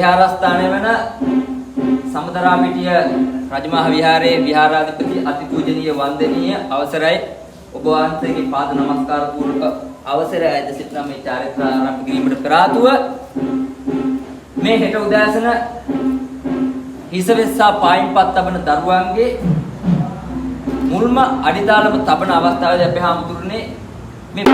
විහාරස්ථානය වන සමදරාපිටිය රජමහා විහාරයේ විහාරාධිපති අතිපූජනීය වන්දනීය අවසරයි ඔබ වහන්සේගේ පාද නමස්කාර පූර්වක අවසරය ඇද සිටින මේ චාරිත්‍ර ආරම්භ කිරීමට පෙර ආතුව මේ හෙට උදෑසන හිසවෙස්සා පායින්පත් තබන දරුවන්ගේ මුල්ම අඩිතාලම තබන අවස්ථාවේදී අපේ හාමුදුරනේ මේ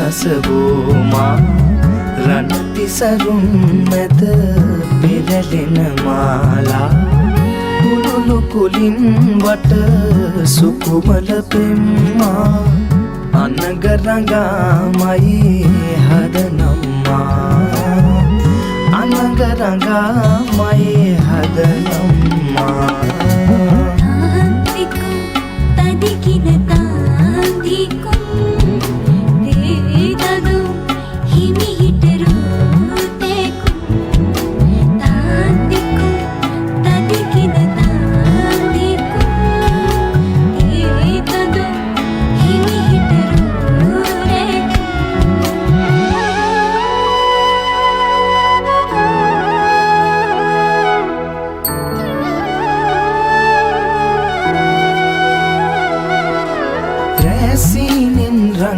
රසවෝමා රන්ති සරුම් මැද පෙරලෙන මාලා කුළුළු කුලින් වට සුකුමල පෙම්මා අනගරඟාමයි හදනම්මා අනගරඟාමයි හදනම්මා හිමි හිටරු තේකුම් තාන්තිකුම්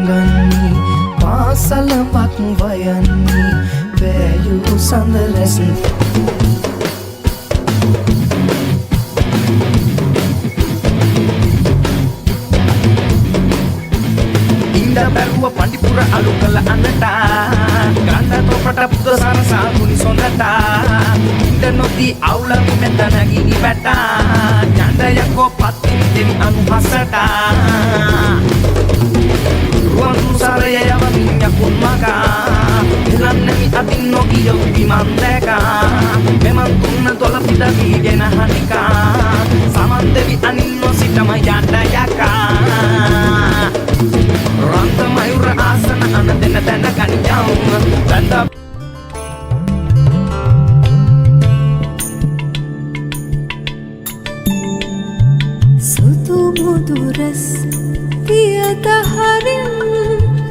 නංගන්නේ පාසලමක් වයන්නේ වැයූ සඳ රැස් බැරුව පණ්ඩිපුර අලු කළ අන්නට ගන්ධ තොපට පුද සරසා මුනි සොඳට ඉඳ නොදී අවුලමු මෙත නැගිනි වැට චණ්ඩයකෝ පත්තින් දෙවි අනුහසට රුවන් සරය යවමින් යකුන් මගා ඉලන්නමි අතින් නොගියෝ විමන් දැකා මෙමන් තුන්න දොළ පිට වීගෙන හනිකා සමන් දෙවි අනින් නොසිටම යන්න යකා Ranta mayura asana anadena dana kaniyam Ranta Sutu muduras piyata harin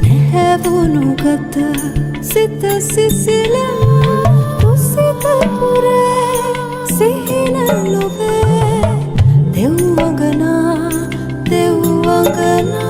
Nehevunu gata sita sisila Tusita pure sihina love Devagana Devagana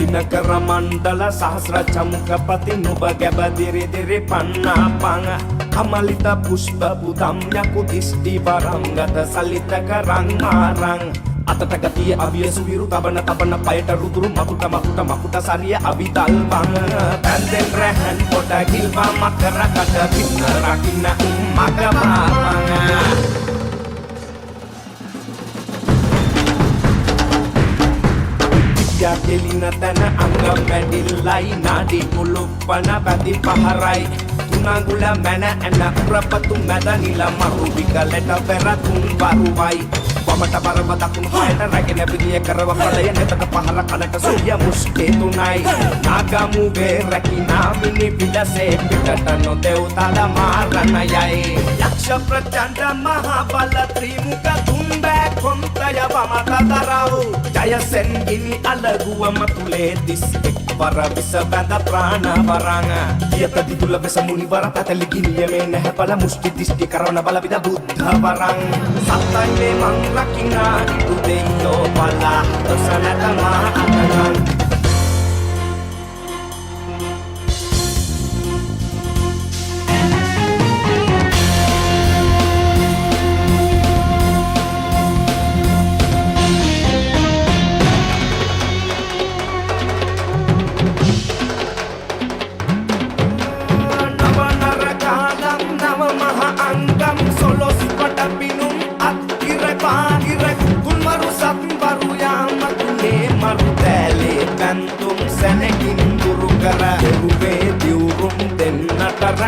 Dinakara මණ්ඩල සහස්‍ර චමුකපති නුඹ ගැබ දිරි දිරි පන්නාපං කමලිත පුෂ්ප බුදම් යකු දිෂ්ටි වරංගත සලිත කරං මාරං අතට ගතිය අවිය සුවිරු තබන පයට රුදුරු මකුට සරිය අවිතල් බං පැන්දෙන් රැහන් පොට ගිල්වා මකර කට පින්න රකින්න මග මාරං කෙලින තැන අංගම් වැඩිල්ලයි නාඩි කුළුප්පන පැති පහරයි තුනඟුල මැන ඇන උරපතු මැද නිල මරු විකලට පෙරතුන් වරුවයි වමට බරව දකුණු පායට රැගෙන පිළිය කරව පලය නෙතට පහර කලට සුය මුෂ්ටේ තුනයි නාගමුවේ රැකිනා මිනි පිටසේ පිටට නොදෙව් තල මාරණයයි යක්ෂ ප්‍රචණ්ඩ මහා බල ත්‍රිමුඛ තුම්බෑ කොන්තය වමත දරව් ජයසෙන් ගිනි අලගුව මතුලේ දිස් එක්වර විස බැඳ ප්‍රාණ වරං යත දිදුල වෙස මුනි වර පැතලි ගිනිය මේ නැහැ බල මුෂ්ටි දිෂ්ටි කරවන බල විද බුද්ධ වරං සත්තයි මේ මං රකිනා ඉතු දෙයෝ බලා දසනතමා අතනං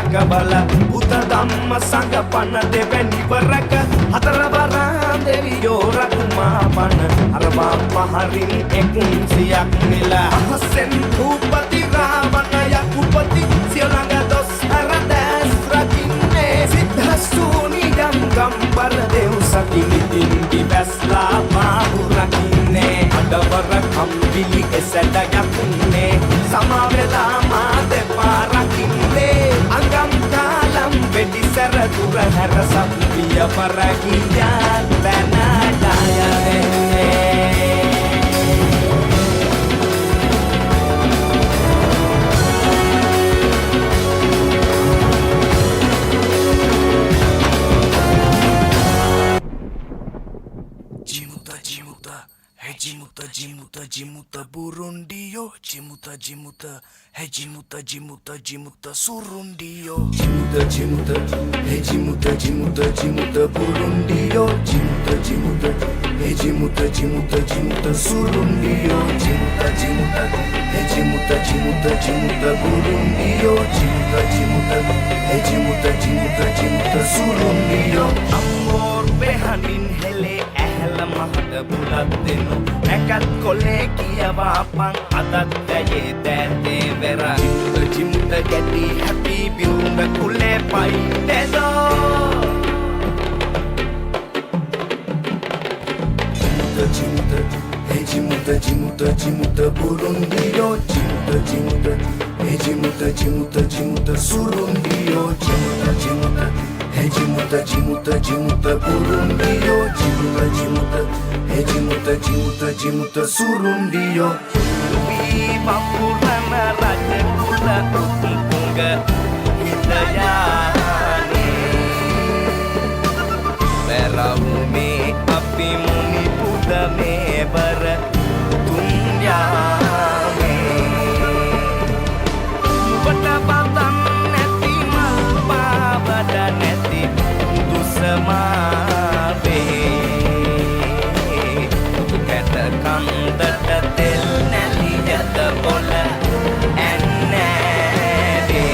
රකබල බුත ධම්ම සංග පන දෙවැනි වරක හතර වරන් දෙවියෝ රකුමා පන අරවා පහරින් එකුන්සියක් නිල අහසෙන් භූපති රාවණ යකුපති සියලඟ දොස් හර දැස් රකින්නේ සිද්ධස්තුනි ගම්බර දෙව් සකිනි තින්දි බැස්ලා මාහු රකින්නේ අඩවර කම්බිලි එසැඩ යකුන්නේ සමවෙලා මා දෙපා රකින්නේ අංගම් කාලම් වෙඩි සර දුර හැර සප්පිය පරකියා තනඩායන්නේ Jimuta Burundio Jimuta hey Jimuta Surundio Jimuta hey Jimuta Burundio Jimuta hey Jimuta Surundio Jimuta hey Jimuta Burundio Jimuta hey Jimuta Surundio Amor behanin hele ehla mahada bulat denu Ekat kole kiyawa pang adat daye dete vera Jimuta geti happy biunga kule pai dedo Jimuta hey Jimuta Burundio Jimuta hey Jimuta Surundio Jimuta hey Jimuta Burundio Jimuta hey Jimuta Surundio Viva Purana Raja Kula Tungga Hidayani Berawumi Api Muni Buddha Mebara Tunyame Badabatan Neti Malpa Badan Neti Dusamabe Katakan Dadatil Nali Jata Bola Ennade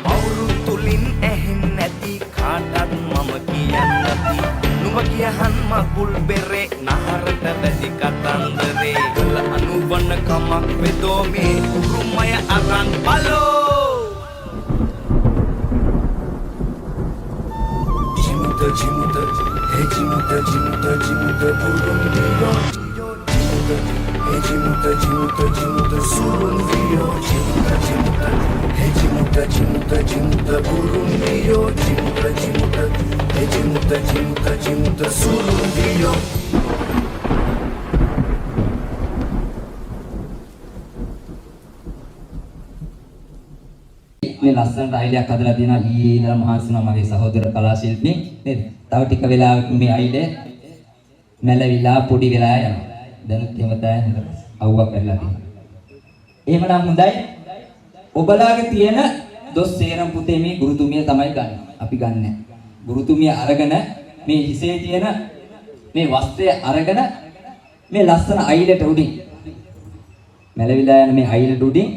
Auru tulin ehin neti Kadat mama kian neti Nuba kiahan magul bere Naharata dadi katandere Kala anuban kamak vedomi Rumaya arang palo Jimuta hey Jimuta Burundio hey Jimuta Surundio Jimuta hey Jimuta Burundio Jimuta hey Jimuta Muda suru video. මේ ලස්සනට අයිලයක් හදලා තියෙනවා ඊයේ ඉඳලා මහන්සි වෙනවා මගේ සහෝදර කලා ශිල්පී නේද? තව ටික වෙලාවකින් මේ අයිලේ මැලවිලා පොඩි වෙලා යනවා. දැනුත් එහෙම තමයි අවුවක් කරලා තියෙනවා. එහෙමනම් හොඳයි. ඔබලාගේ තියෙන දොස් සේරම් පුතේ මේ ගුරුතුමිය තමයි ගන්න. අපි ගන්නෑ. ගුරුතුමිය අරගෙන මේ හිසේ තියෙන මේ වස්ත්‍රය අරගෙන මේ ලස්සන අයිලට උඩින් මැලවිලා යන මේ අයිලට උඩින්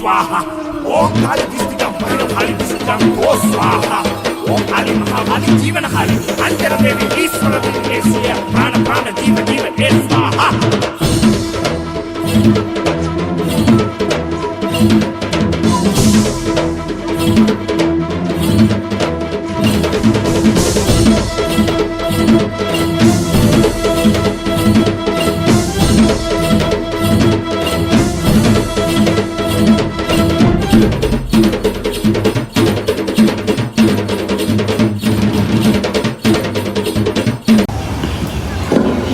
स्वाहा ओम काली दिष्टिकं भैरव काली दिष्टिकं ओ स्वाहा ओम काली महाकाली जीवन काली अंतर देवी ईश्वर देवी एसिया प्राण प्राण जीव जीव ए स्वाहा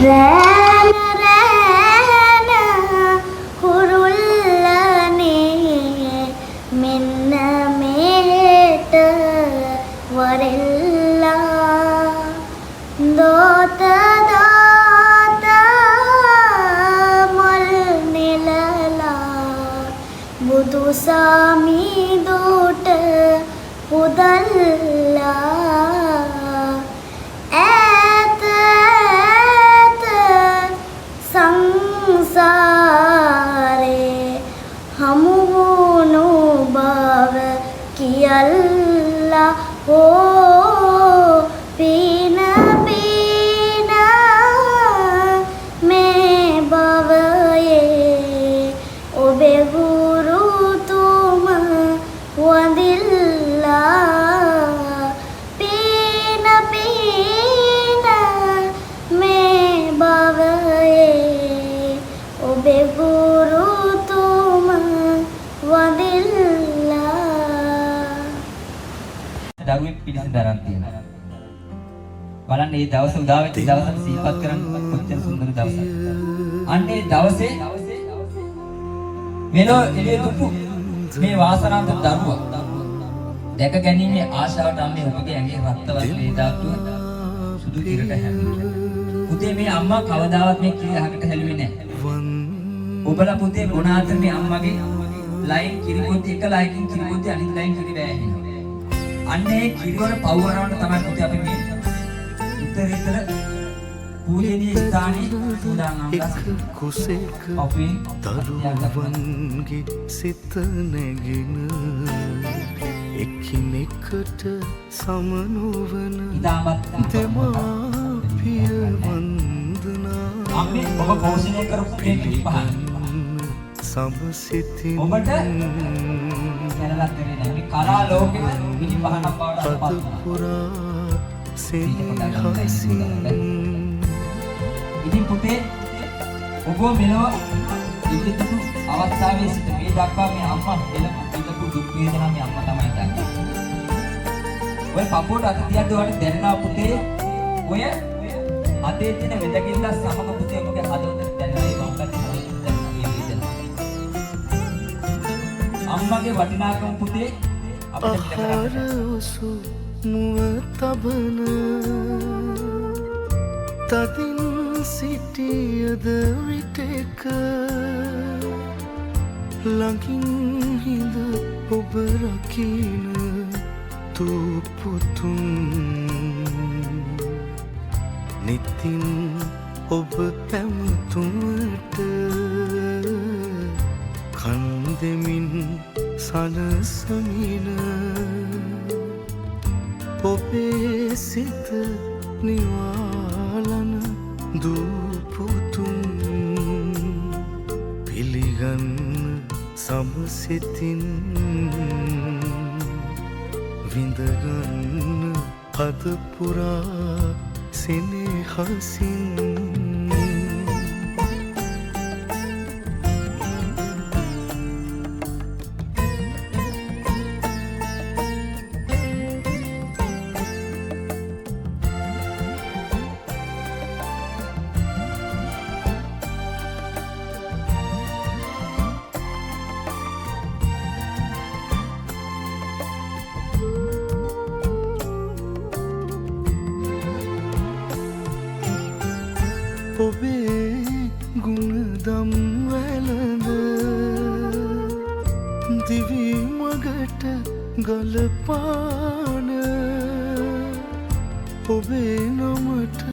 රෑන රෑන හුරුල්ලනේ මෙන්න මෙහෙට වරෙල්ලා දෝත දාත මල් නෙලලා බුදු සාමි දෝට පුදල්ලා සංසාරේ හමු වුණු බව කියල්ලා ඕ පින පින මේ භවයේ ඔබේ ගුරුතුම වඳිල්ලා පින පින මේ භවයේ ඔබේ ගුරුතුම වඳිල්ලා දරුවෙක් පිළිසිඳ දරන් තියෙනවා. බලන්න මේ දවස උදා වෙච්ච දවසට සිහිපත් කරන්න කොච්චර සුන්දර දවසක්ද. අන්න ඒ දවසේ මෙලෝ එළිය දුපු මේ වාසනාවන්ත දරුවා දැක ගැනීමේ ආශාවට අම්මේ ඔබගේ ඇඟේ රක්තවත් වේදාතුව සුදු කිරට හැලුණා. පුතේ මේ අම්මා කවදාවත් මේ කිරි අහකට හැලුවේ නැහැ. ඔබලා පුතේ ගුණාතර මේ අම්මගේ ලයින් කිරිපොත් එක ලයිකින් කිරිපොත් අනිත් ලයින් කිරි බෑහිනවා. අන්න ඒ කිරිවල පවවරවන්න තමයි පුතේ අපි මේ උත්තරීතර පූජනීය ස්ථානයේ සූදානම් කුසේක අපි දරුවන්ගේ සිත නැගෙන එකිනෙකට සමනුවන දෙමාපිය වන්දනා අම්මේ ඔබ පෝෂණය කරපු මේ පිළිපහන් සමසිතින් ඔබට දැනලත් වෙන්නේ මේ කලා ලෝකෙට පිළිපහනක් බවට පත් පුරා සෙනෙහසින් ඉතින් පුතේ ඔබ මෙලොව ඉදිරිපු අවස්ථාවේ සිට මේ දක්වා මේ අම්මා දෙලපු දුක් වේදනා මේ අම්මා තමයි දන්නේ. ඔය පපුවට අත තියද්දී ඔයාලට දැනෙනවා පුතේ ඔය අතේ තියෙන වෙදකිල්ල සමග පුතේ ඔබගේ හදවතට දැනෙන අම්මගේ වටිනාකම පුතේ අපිට අහරසු මුව තබන තදින් සිටියද විටක ළඟින් හිඳ ඔබ රකින තුපුතුන් නිතින් ඔබ පැමතුමට කන් දෙමින් සනසමින ඔබේ සිත නිවාලන දූපුතුන් පිළිගන්න සමසිතින් විඳගන්න හදපුරා සෙනෙහසින් ඔබේ ගුණදම් වැළඳ දිවි මගට ගලපාන ඔබේ නමට